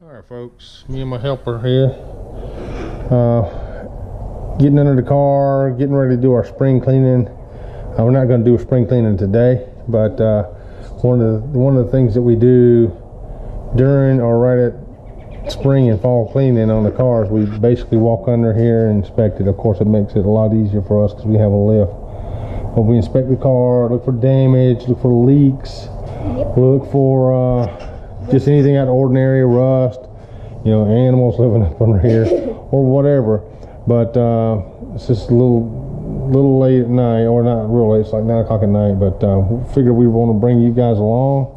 Alright folks, me and my helper here, getting under the car, getting ready to do our spring cleaning. We're not going to do a spring cleaning today, but one of the things that we do during or right at spring and fall cleaning on the cars, we basically walk under here and inspect it. Of course, it makes it a lot easier for us because we have a lift. But we inspect the car, look for damage, look for leaks, look for just anything out of ordinary, rust, you know, animals living up under here or whatever. But it's just a little late at night, or not real late, it's like 9 o'clock at night, but figured we want to bring you guys along.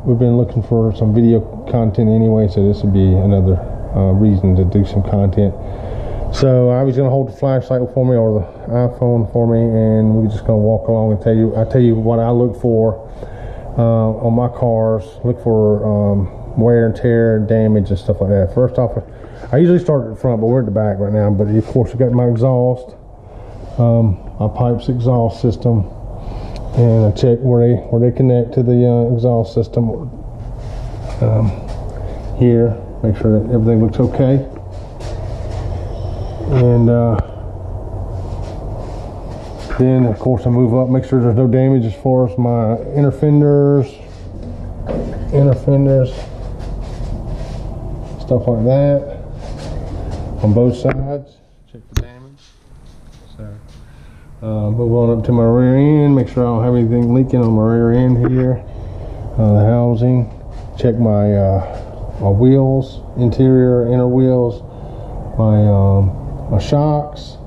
We've been looking for some video content anyway, so this would be another reason to do some content. So I was going to hold the flashlight for me, or the iPhone for me, and we're just going to walk along and tell you what I look for on my cars. Look for wear and tear, damage, and stuff like that. First off, I usually start at the front, but we're at the back right now. But of course, I got my exhaust, my pipes exhaust system, and I check where they connect to the exhaust system here. Make sure that everything looks okay, and then of course I move up, make sure there's no damage as far as my inner fenders, stuff like that on both sides. Check the damage. So move on up to my rear end, make sure I don't have anything leaking on my rear end here. The housing, check my my wheels, interior, inner wheels, my shocks,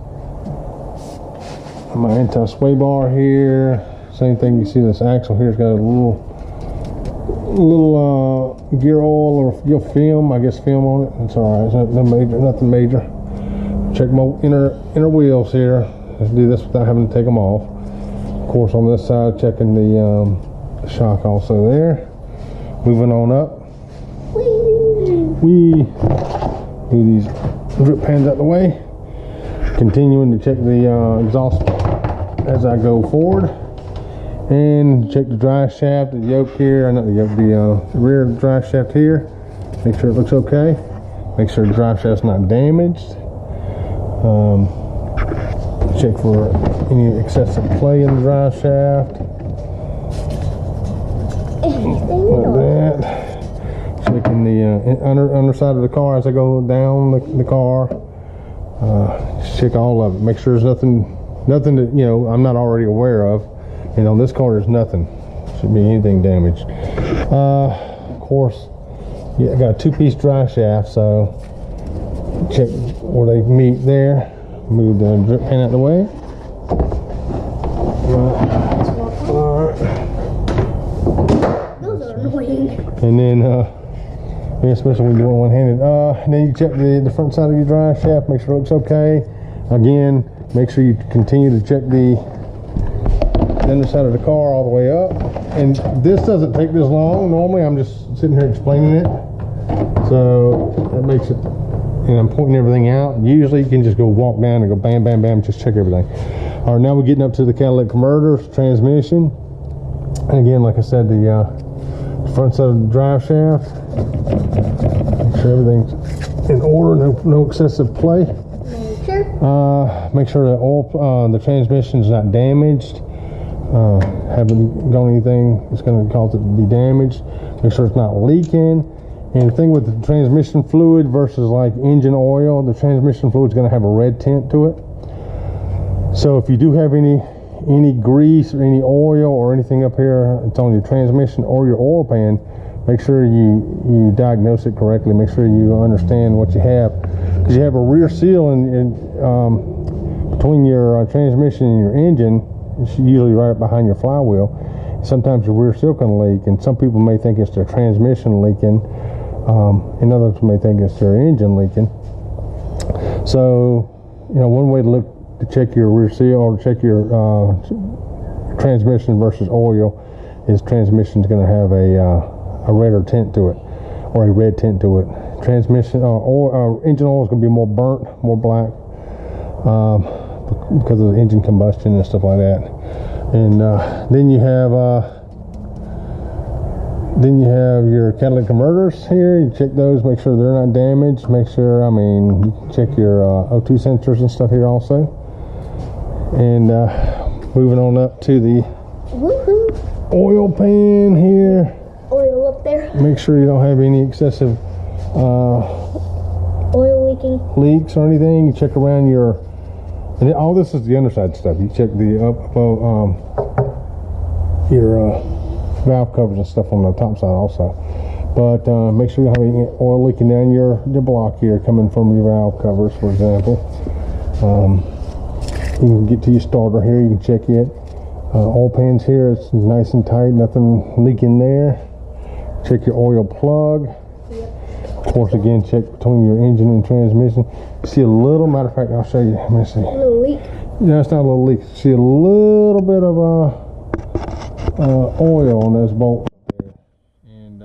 my anti-sway bar here. Same thing, you see this axle here's got a little gear oil or film, I guess film on it. It's alright, it's nothing major. Check my inner wheels here. Let's do this without having to take them off. Of course, on this side, checking the shock also there. Moving on up. We move these drip pans out the way. Continuing to check the exhaust as I go forward, and check the drive shaft, the yoke here, not the yoke, the rear drive shaft here. Make sure it looks okay. Make sure the drive shaft's not damaged. Check for any excessive play in the drive shaft. Like that. Checking the underside of the car as I go down the car. Just check all of it. Make sure there's nothing that, you know, I'm not already aware of. And on this car, there's nothing. Shouldn't be anything damaged. Of course, yeah, I got a two-piece drive shaft, so check where they meet there. Move the drip pan out of the way. Alright. Those are annoying. And then, especially when you do it one-handed. And then you check the front side of your drive shaft, make sure it looks okay. Again, make sure you continue to check the underside of the car all the way up. And this doesn't take this long. Normally, I'm just sitting here explaining it. So that makes it, and I'm pointing everything out. Usually, you can just go walk down and go bam, bam, bam, just check everything. All right, now we're getting up to the catalytic converter, transmission. And again, like I said, the front side of the drive shaft. Make sure everything's in order, no excessive play. Make sure the oil, the transmission is not damaged. Haven't gone anything that's going to cause it to be damaged. Make sure it's not leaking. And the thing with the transmission fluid versus like engine oil, the transmission fluid is going to have a red tint to it. So if you do have any grease or any oil or anything up here, it's on your transmission or your oil pan, make sure you diagnose it correctly. Make sure you understand what you have, because you have a rear seal in between your transmission and your engine. It's usually right behind your flywheel. Sometimes your rear seal can leak, and some people may think it's their transmission leaking, and others may think it's their engine leaking. So, you know, one way to look to check your rear seal or to check your transmission versus oil is transmission is going to have a redder tint to it, or a red tint to it. Transmission engine oil is going to be more burnt, more black, because of the engine combustion and stuff like that. And then you have Then you have your catalytic converters here. You check those, make sure they're not damaged. Make sure, you can check your O2 sensors and stuff here also. And moving on up to the oil pan here. Oil up there. Make sure you don't have any excessive Oil leaking. leaks or anything. You check around your, and all this is the underside stuff. You check the your valve covers and stuff on the top side also. But make sure you don't have any oil leaking down your block here coming from your valve covers, for example. You can get to your starter here. You can check it. Oil pans here, it's nice and tight, nothing leaking there. Check your oil plug. Of course, again, check between your engine and transmission. See a little, matter of fact, I'll show you. Let me see. A little leak. No, it's not a little leak. See a little bit of oil on those bolts there. And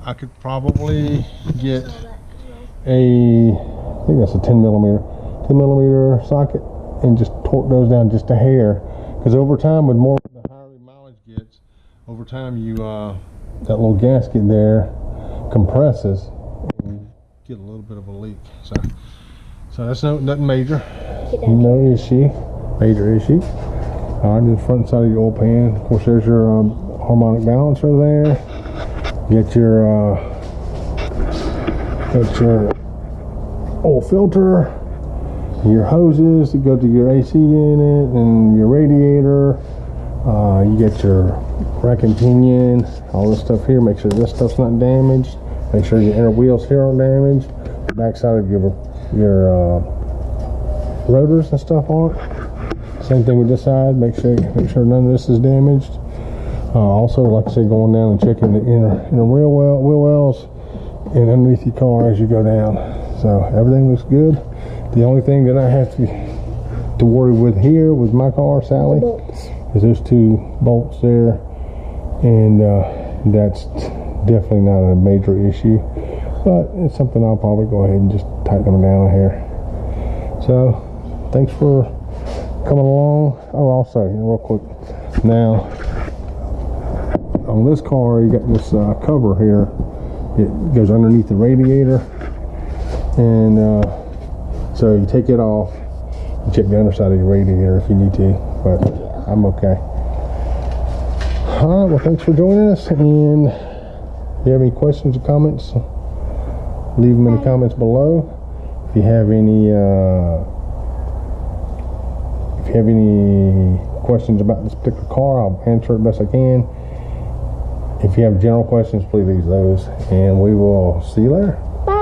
I could probably get I think that's a 10 millimeter socket and just torque those down just a hair. Because over time, the higher the mileage gets, over time that little gasket there compresses and get a little bit of a leak. So that's nothing major. No major issue. All right, the front side of your oil pan. Of course, there's your harmonic balancer there. Get your oil filter, your hoses that go to your AC unit and your radiator. You get your rack and pinion, all this stuff here. Make sure this stuff's not damaged. Make sure your inner wheels here aren't damaged. The back side of your rotors and stuff on it. Same thing with this side. Make sure none of this is damaged. Also, like I said, going down and checking the inner wheel wells and underneath your car as you go down. So everything looks good. The only thing that I have to worry with here with my car, Sally, is those two bolts there, and that's definitely not a major issue, but it's something I'll probably go ahead and just tighten them down here. So thanks for coming along. Oh, also, real quick, now on this car you got this cover here. It goes underneath the radiator, and so you take it off. You check the underside of your radiator if you need to, but I'm okay. Alright, well, thanks for joining us, and if you have any questions or comments, leave them in the comments below. If you have any questions about this particular car, I'll answer it best I can. If you have general questions, please leave those, and we will see you later. Bye.